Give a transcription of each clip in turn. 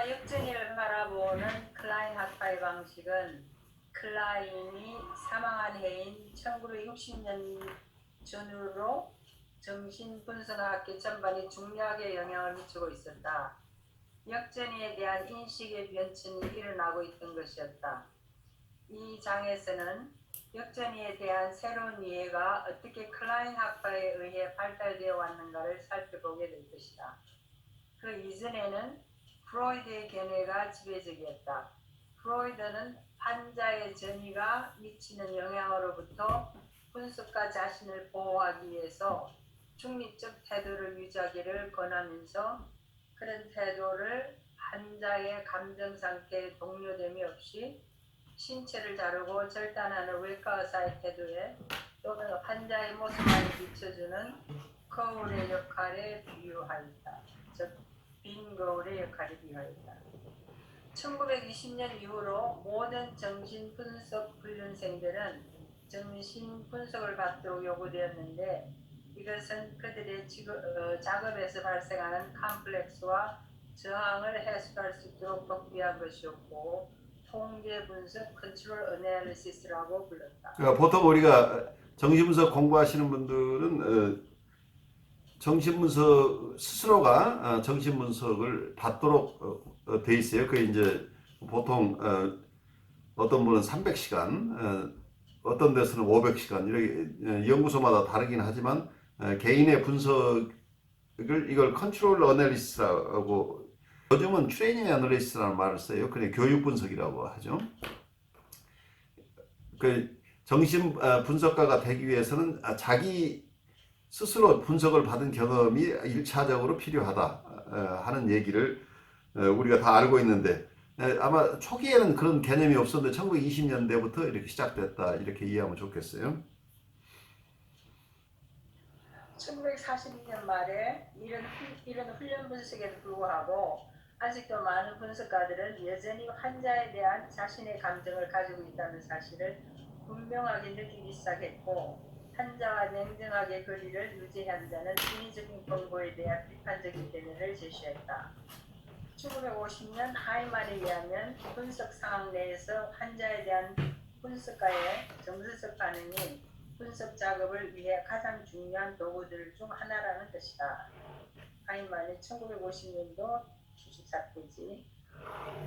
역전을 바라보는 클라인 학파의 방식은 클라인이 사망한 해인 1960년 전후로 정신분석학계 전반에 중요하게 영향을 미치고 있었다. 역전에 대한 인식의 변천이 일어나고 있던 것이었다. 이 장에서는 역전에 대한 새로운 이해가 어떻게 클라인 학파에 의해 발달되어 왔는가를 살펴보게 될 것이다. 그 이전에는 프로이드의 견해가 지배적이었다. 프로이드는 환자의 전이가 미치는 영향으로부터 분석가 자신을 보호하기 위해서 중립적 태도를 유지하기를 권하면서 그런 태도를 환자의 감정 상태에 동요됨이 없이 신체를 다루고 절단하는 외과 의사의 태도에 또는 환자의 모습만을 비춰주는 거울의 역할에 비유하였다. 즉 빈 거울의 역할에 비유하였다. 1920년 이후로 모든 정신분석 훈련생들은 정신분석을 받도록 요구되었는데 이것은 그들의 작업에서 발생하는 컴플렉스와 저항을 해소할 수 있도록 복비한 것이었고 통계분석 컨트롤 애널리시스라고 불렀다. 그러니까 보통 우리가 정신분석 공부하시는 분들은 정신분석 스스로가 정신분석을 받도록 돼 있어요. 그 이제 보통 어떤 분은 300시간, 어떤 데서는 500시간 이렇게 연구소마다 다르긴 하지만 개인의 분석을 이걸 컨트롤 애널리시스라고 요즘은 트레이닝 애널리시스라는 말을 써요. 그냥 교육 분석이라고 하죠. 그 정신 분석가가 되기 위해서는 자기 스스로 분석을 받은 경험이 1차적으로 필요하다 하는 얘기를 우리가 다 알고 있는데 아마 초기에는 그런 개념이 없었는데 1920년대부터 이렇게 시작됐다 이렇게 이해하면 좋겠어요. 1940년 말에 이런 훈련 분석에도 불구하고 아직도 많은 분석가들은 여전히 환자에 대한 자신의 감정을 가지고 있다는 사실을 분명하게 느끼기 시작했고 환자와 냉정하게 거리를 유지한다는 인위적인 권고에 대한 비판적인 견해를 제시했다. 1950년 하이만에 의하면 분석 상황 내에서 환자에 대한 분석가의 정서적 반응이 분석 작업을 위해 가장 중요한 도구들 중 하나라는 것이다. 하이만의 1950년도 94페이지.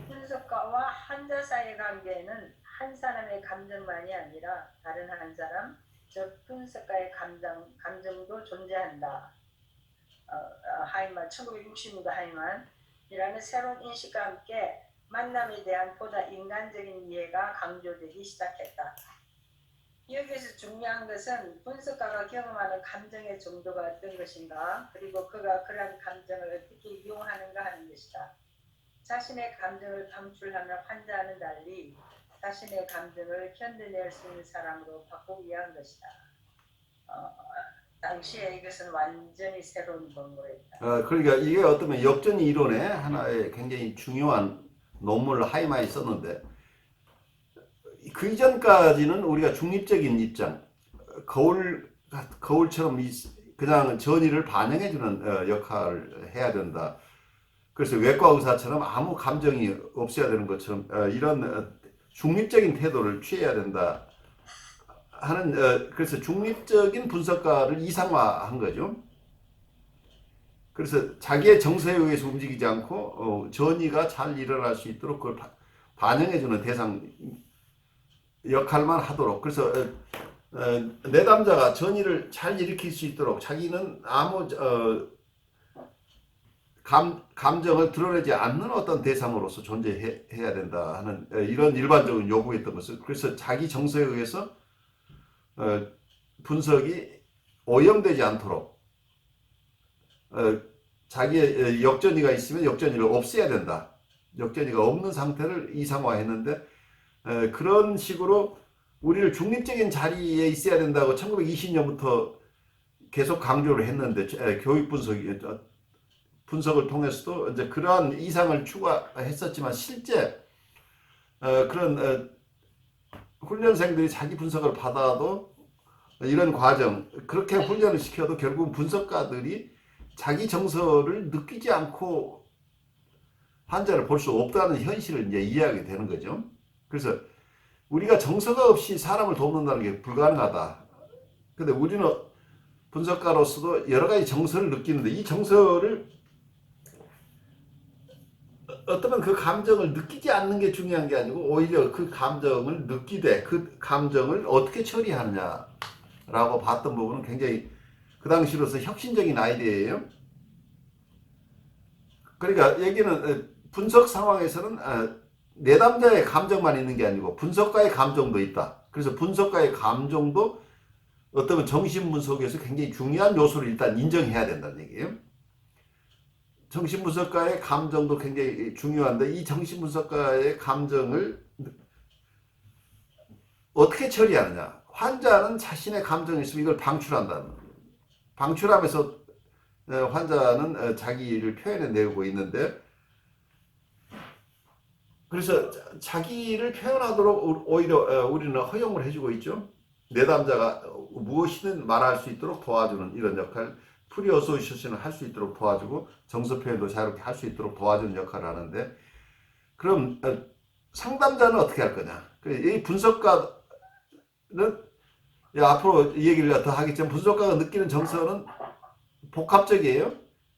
분석가와 환자 사이의 관계는 한 사람의 감정만이 아니라 다른 한 사람, 즉 분석가의 감정도 존재한다. 하이만 1960년도 하이만이라는 새로운 인식과 함께 만남에 대한 보다 인간적인 이해가 강조되기 시작했다. 여기서 중요한 것은 분석가가 경험하는 감정의 정도가 어떤 것인가, 그리고 그가 그러한 감정을 어떻게 이용하는가 하는 것이다. 자신의 감정을 방출하는 환자와는 달리 자신의 감정을 견뎌낼 수 있는 사람으로 바꾸기 위한 것이다. 당시에 이것은 완전히 새로운 권고였다. 그러니까 이게 어쩌면 역전 이론의 하나의 굉장히 중요한 논문을 하이만이 썼는데 그 이전까지는 우리가 중립적인 입장, 거울처럼 그냥 전이를 반영해주는 역할을 해야 된다. 그래서 외과 의사처럼 아무 감정이 없어야 되는 것처럼 이런 중립적인 태도를 취해야 된다 하는 그래서 중립적인 분석가를 이상화한 거죠. 그래서 자기의 정서에 의해서 움직이지 않고 전이가 잘 일어날 수 있도록 그걸 반영해주는 대상 역할만 하도록. 그래서 내담자가 전이를 잘 일으킬 수 있도록 자기는 아무 감정을 드러내지 않는 어떤 대상으로서 존재해야 된다 하는 이런 일반적인 요구였던 것을. 그래서 자기 정서에 의해서 분석이 오염되지 않도록 자기의 역전이가 있으면 역전이를 없애야 된다. 역전이가 없는 상태를 이상화했는데 그런 식으로 우리를 중립적인 자리에 있어야 된다고 1920년부터 계속 강조를 했는데 교육 분석을 통해서도 이제 그러한 이상을 추구했었지만 실제 그런 훈련생들이 자기 분석을 받아도 이런 과정 그렇게 훈련을 시켜도 결국 분석가들이 자기 정서를 느끼지 않고 환자를 볼 수 없다는 현실을 이제 이해하게 되는 거죠. 그래서 우리가 정서가 없이 사람을 돕는다는 게 불가능하다. 근데 우리는 분석가로서도 여러 가지 정서를 느끼는데, 이 정서를 어쩌면 그 감정을 느끼지 않는 게 중요한 게 아니고 오히려 그 감정을 느끼되 그 감정을 어떻게 처리하느냐라고 봤던 부분은 굉장히 그 당시로서 혁신적인 아이디어예요. 그러니까 여기는 분석 상황에서는 내담자의 감정만 있는 게 아니고 분석가의 감정도 있다. 그래서 분석가의 감정도 어떤 정신분석에서 굉장히 중요한 요소를 일단 인정해야 된다는 얘기예요. 정신분석가의 감정도 굉장히 중요한데, 이 정신분석가의 감정을 어떻게 처리하느냐. 환자는 자신의 감정이 있으면 이걸 방출한다는, 방출하면서 환자는 자기를 표현해내고 있는데, 그래서 자기를 표현하도록 오히려 우리는 허용을 해주고 있죠. 내담자가 무엇이든 말할 수 있도록 도와주는 이런 역할, 프리 어소시에이션을 할 수 있도록 도와주고 정서 표현도 자유롭게 할 수 있도록 도와주는 역할을 하는데, 그럼 상담자는 어떻게 할 거냐. 이 분석가는 앞으로 얘기를 더 하겠지만, 분석가가 느끼는 정서는 복합적이에요.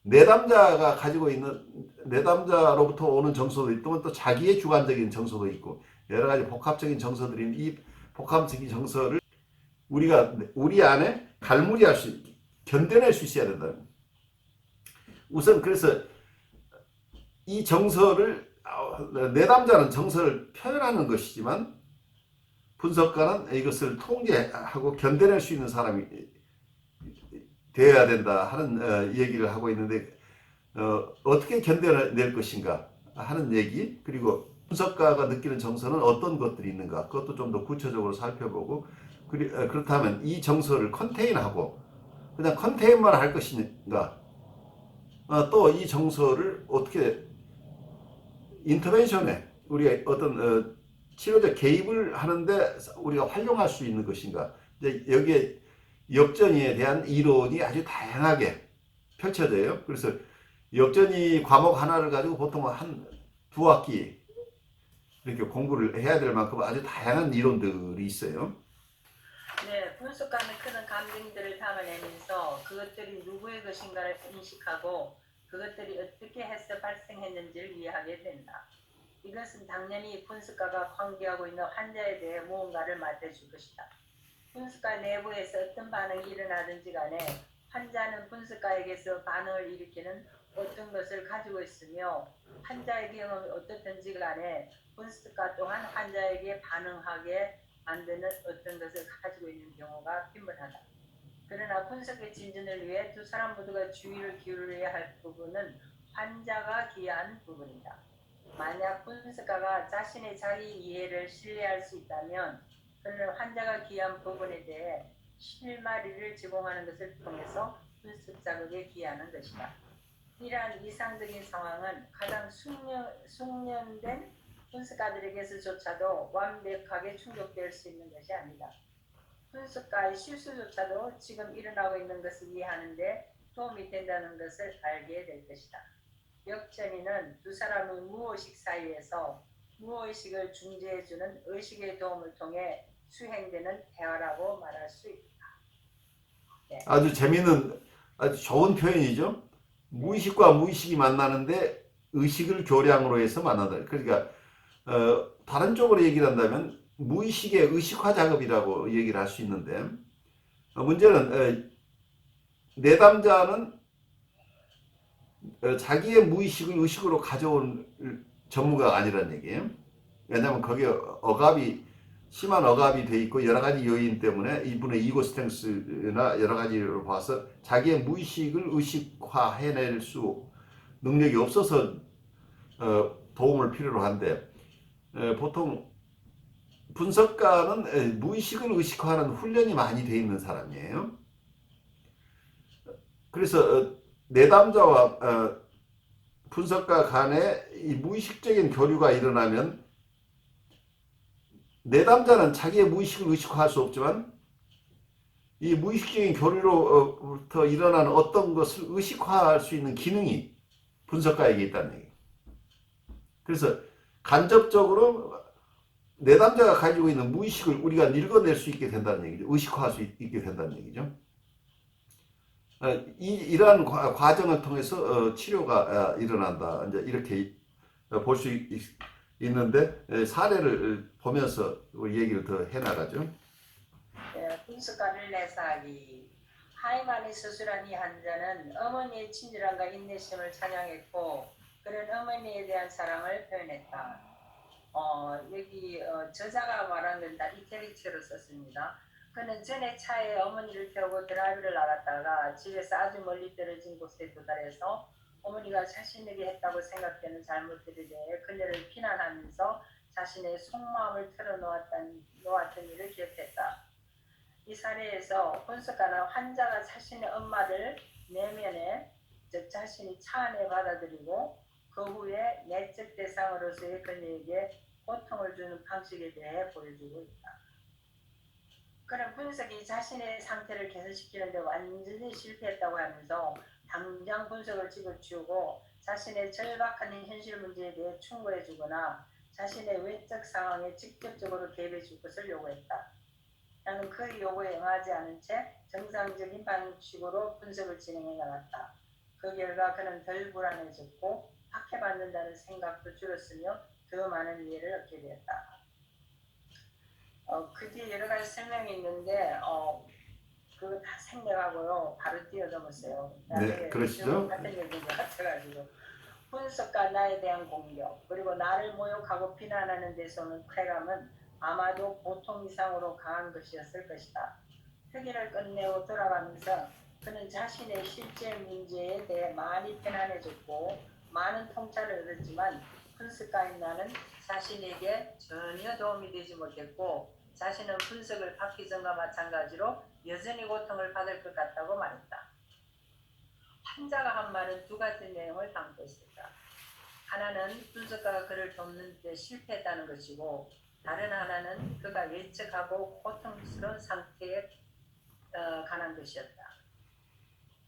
내담자가 가지고 있는, 내담자로부터 오는 정서도 있고 또 자기의 주관적인 정서도 있고 여러 가지 복합적인 정서들인, 이 복합적인 정서를 우리가 우리 안에 갈무리할 수, 견뎌낼 수 있어야 된다. 우선 그래서 이 정서를, 내담자는 정서를 표현하는 것이지만 분석가는 이것을 통제하고 견뎌낼 수 있는 사람이 되어야 된다 하는 얘기를 하고 있는데, 어떻게 견뎌낼 것인가 하는 얘기, 그리고 분석가가 느끼는 정서는 어떤 것들이 있는가, 그것도 좀 더 구체적으로 살펴보고, 그렇다면 이 정서를 컨테인하고 그냥 컨테인만 할 것인가, 또 이 정서를 어떻게 인터벤션에 우리가 어떤 치료적 개입을 하는데 우리가 활용할 수 있는 것인가. 이제 여기에 역전이에 대한 이론이 아주 다양하게 펼쳐져요. 그래서 역전이 과목 하나를 가지고 보통 한 두 학기 이렇게 공부를 해야 될 만큼 아주 다양한 이론들이 있어요. 네, 분석가는 그런 감정들을 담아내면서 그것들이 누구의 것인가를 인식하고 그것들이 어떻게 해서 발생했는지를 이해하게 된다. 이것은 당연히 분석가가 관계하고 있는 환자에 대해 무언가를 맞춰줄 것이다. 분석가 내부에서 어떤 반응이 일어나든지 간에 환자는 분석가에게서 반응을 일으키는 어떤 것을 가지고 있으며, 환자의 경험이 어떻든지 간에 분석가 또한 환자에게 반응하게 만드는 어떤 것을 가지고 있는 경우가 빈번하다. 그러나 분석의 진전을 위해 두 사람 모두가 주의를 기울여야 할 부분은 환자가 기여한 부분이다. 만약 분석가가 자신의 자기 이해를 신뢰할 수 있다면 그는 환자가 기여한 부분에 대해 실마리를 제공하는 것을 통해서 분석 작업에 기여하는 것이다. 이러한 이상적인 상황은 가장 숙련된 분석가들에게서조차도 완벽하게 충족될 수 있는 것이 아니다. 분석가의 실수조차도 지금 일어나고 있는 것을 이해하는데 도움이 된다는 것을 알게 될 것이다. 역전이는 두 사람의 무의식 사이에서 무의식을 중재해주는 의식의 도움을 통해 수행되는 대화라고 말할 수 있다. 네. 아주 재미있는, 아주 좋은 표현이죠. 무의식과 무의식이 만나는데 의식을 교량으로 해서 만난다. 그러니까 다른 쪽으로 얘기를 한다면 무의식의 의식화 작업이라고 얘기를 할 수 있는데, 문제는 내담자는 자기의 무의식을 의식으로 가져온 전문가가 아니라는 얘기예요. 왜냐하면 거기에 심한 억압이 돼 있고 여러 가지 요인 때문에 이분의 이고 스트렝스나 여러 가지로 봐서 자기의 무의식을 의식화해낼 수 능력이 없어서 도움을 필요로 한데, 보통 분석가는 무의식을 의식화하는 훈련이 많이 돼 있는 사람이에요. 그래서 내담자와 분석가 간에 이 무의식적인 교류가 일어나면 내담자는 자기의 무의식을 의식화할 수 없지만 이 무의식적인 교류로부터 일어나는 어떤 것을 의식화할 수 있는 기능이 분석가에게 있다는 얘기예요. 그래서 간접적으로 내담자가 가지고 있는 무의식을 우리가 읽어낼 수 있게 된다는 얘기죠. 의식화할 수 있게 된다는 얘기죠. 이러한 과정을 통해서 치료가 일어난다. 이제 이렇게 볼 수 있는데 사례를 보면서 우리 얘기를 더 해나가죠. 분석가를 내사하기. 하이만이 수술한 이 환자는 어머니의 친절함과 인내심을 찬양했고 그런 어머니에 대한 사랑을 표현했다. 여기 저자가 말한 건 다 이태리처로 썼습니다. 그는 전에 차에 어머니를 태우고 드라이브를 나갔다가 집에서 아주 멀리 떨어진 곳에 도달해서 어머니가 자신에게 했다고 생각되는 잘못들에 대해 그녀를 비난하면서 자신의 속마음을 털어놓았던 일을 기억했다. 이 사례에서 분석가는 환자가 자신의 엄마를 내면에 즉 자신이 차 안에 받아들이고 그 후에 내적 대상으로서의 그녀에게 고통을 주는 방식에 대해 보여주고 있다. 그는 분석이 자신의 상태를 개선시키는데 완전히 실패했다고 하면서 당장 분석을 집어치우고 자신의 절박한 현실 문제에 대해 충고해주거나 자신의 외적 상황에 직접적으로 개입해줄 것을 요구했다. 나는 그 요구에 응하지 않은 채 정상적인 방식으로 분석을 진행해 나갔다. 그 결과 그는 덜 불안해졌고 박해받는다는 생각도 줄었으며 더 많은 이해를 얻게 되었다. 그 뒤에 여러 가지 설명이 있는데 그거 다 생략하고요. 바로 뛰어넘었어요. 네, 그러시죠. 같은 얘기인 것 같아가지고 분석과 나에 대한 공격 그리고 나를 모욕하고 비난하는 데서 오는 쾌감은 아마도 보통 이상으로 강한 것이었을 것이다. 회개를 끝내고 돌아가면서 그는 자신의 실제 문제에 대해 많이 편안해졌고 많은 통찰을 얻었지만 분석가인 나는 자신에게 전혀 도움이 되지 못했고 자신은 분석을 받기 전과 마찬가지로 여전히 고통을 받을 것 같다고 말했다. 환자가 한 말은 두 가지 내용을 담고 있었다. 하나는 분석가가 그를 돕는 데 실패했다는 것이고 다른 하나는 그가 예측하고 고통스러운 상태에 관한 것이었다.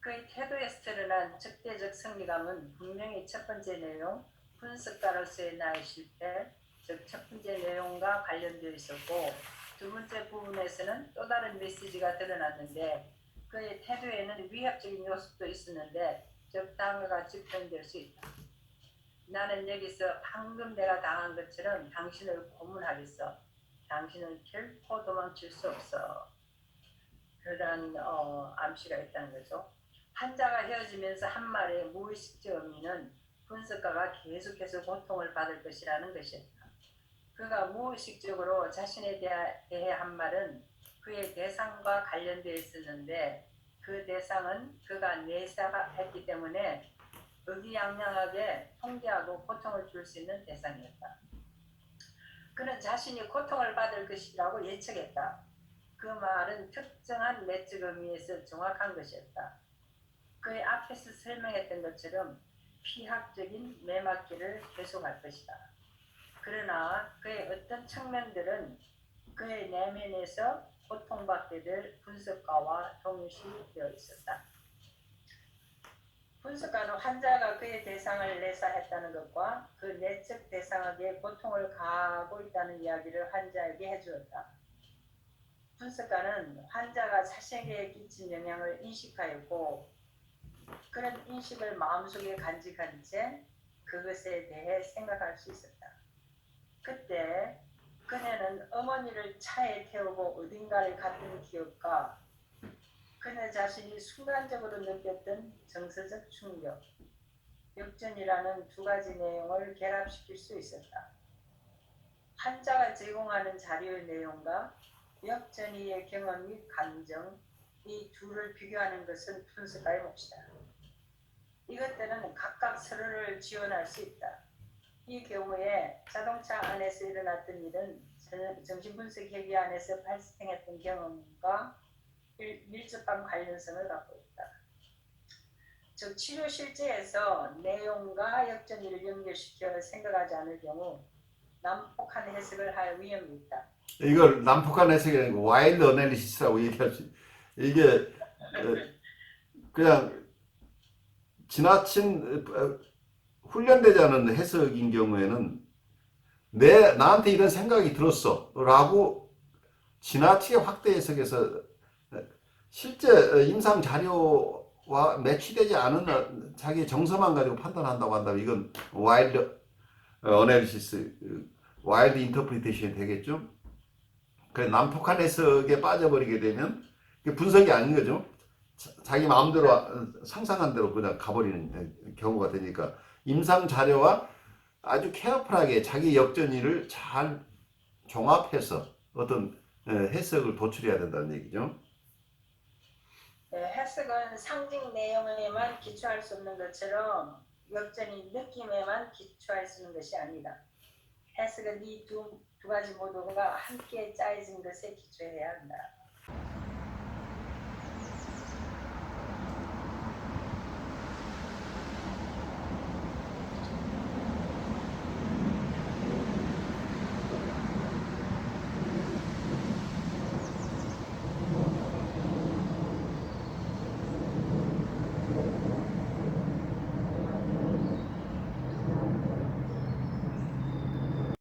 그의 태도에서 드러난 적대적 승리감은 분명히 첫 번째 내용, 분석가로서의 나의 실패, 즉 첫 번째 내용과 관련되어 있었고 두 번째 부분에서는 또 다른 메시지가 드러났는데 그의 태도에는 위협적인 요소도 있었는데 적당과 같이 표현될 수 있다. 나는 여기서 방금 내가 당한 것처럼 당신을 고문하겠어. 당신은 결코 도망칠 수 없어. 그런 암시가 있다는 거죠. 환자가 헤어지면서 한 말의 무의식적 의미는 분석가가 계속해서 고통을 받을 것이라는 것이었다. 그가 무의식적으로 자신에 대해 한 말은 그의 대상과 관련되어 있었는데 그 대상은 그가 내사했기 때문에 의기양양하게 통제하고 고통을 줄 수 있는 대상이었다. 그는 자신이 고통을 받을 것이라고 예측했다. 그 말은 특정한 내적 의미에서 정확한 것이었다. 그의 앞에서 설명했던 것처럼 피학적인 매맞기를 계속할 것이다. 그러나 그의 어떤 측면들은 그의 내면에서 고통받게 될 분석가와 동일시되어 있었다. 분석가는 환자가 그의 대상을 내사했다는 것과 그 내적 대상에게 고통을 가하고 있다는 이야기를 환자에게 해주었다. 분석가는 환자가 자신에게 끼친 영향을 인식하였고 그런 인식을 마음속에 간직한 채 그것에 대해 생각할 수 있었다. 그때 그녀는 어머니를 차에 태우고 어딘가를 갔던 기억과 그녀 자신이 순간적으로 느꼈던 정서적 충격, 역전이라는 두 가지 내용을 결합시킬 수 있었다. 환자가 제공하는 자료의 내용과 역전이의 경험 및 감정, 이 둘을 비교하는 것은 분석가의 몫이다. 이것들은 각각 서로를 지원할 수 있다. 이 경우에 자동차 안에서 일어났던 일은 정신분석 회계 안에서 발생했던 경험과 밀접한 관련성을 갖고 있다. 즉 치료 실제에서 내용과 역전이를 연결시켜 생각하지 않을 경우 난폭한 해석을 할 위험이 있다. 이걸 난폭한 해석이 아니고 와일드 어널리시스라고 얘기할 수 이게 그냥 지나친 훈련되지 않은 해석인 경우에는 나한테 이런 생각이 들었어 라고 지나치게 확대 해석해서 실제 임상 자료와 매치되지 않은 자기 정서만 가지고 판단한다고 한다면 이건 와일드 어널리시스, 와일드 인터프리테이션이 되겠죠. 그래서 남북한 해석에 빠져버리게 되면 분석이 아닌 거죠. 자기 마음대로 상상한 대로 그냥 가버리는 경우가 되니까 임상 자료와 아주 케어풀하게 자기 역전위를 잘 종합해서 어떤 해석을 도출해야 된다는 얘기죠. 네, 해석은 상징 내용에만 기초할 수 없는 것처럼 역전이 느낌에만 기초할 수 있는 것이 아니다. 해석은 이 두 가지 모두가 함께 짜여진 것에 기초해야 한다.